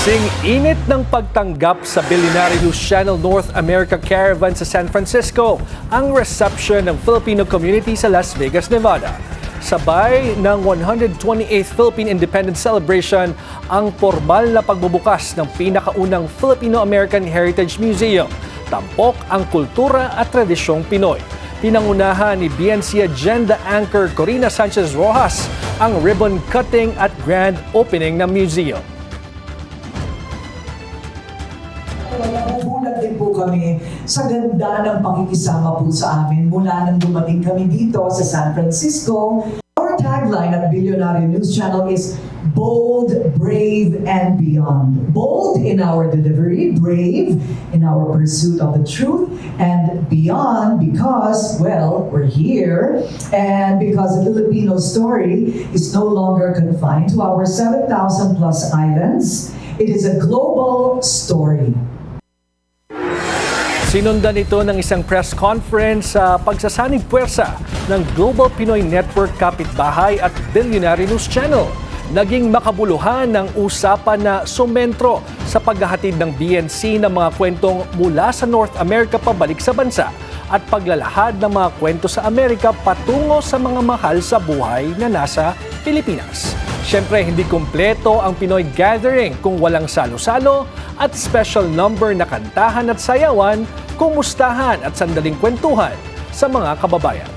Kasing init ng pagtanggap sa Billionaire News Channel North America Caravan sa San Francisco ang reception ng Filipino community sa Las Vegas, Nevada. Sabay ng 128th Philippine Independence Celebration ang formal na pagbubukas ng pinakaunang Filipino-American Heritage Museum. Tampok ang kultura at tradisyong Pinoy. Pinangunahan ni BNC Agenda Anchor Corina Sanchez Rojas ang ribbon cutting at grand opening ng museum. Nagugulat din po kami sa ganda ng pakikisama po sa amin mula nang dumating kami dito sa San Francisco. Our tagline at Billionaire News Channel is bold, brave, and beyond. Bold in our delivery, brave in our pursuit of the truth, and beyond because, well, we're here and because the Filipino story is no longer confined to our 7,000 plus islands. It is a global story. Sinundan ito ng isang press conference sa pagsasanib puwersa ng Global Pinoy Network Kapitbahay at Billionaire News Channel. Naging makabuluhan ng usapan na sumentro sa paghahatid ng BNC ng mga kwentong mula sa North America pabalik sa bansa at paglalahad ng mga kwento sa Amerika patungo sa mga mahal sa buhay na nasa Pilipinas. Siyempre, hindi kumpleto ang Pinoy Gathering kung walang salo-salo at special number na kantahan at sayawan, kumustahan at sandaling kwentuhan sa mga kababayan.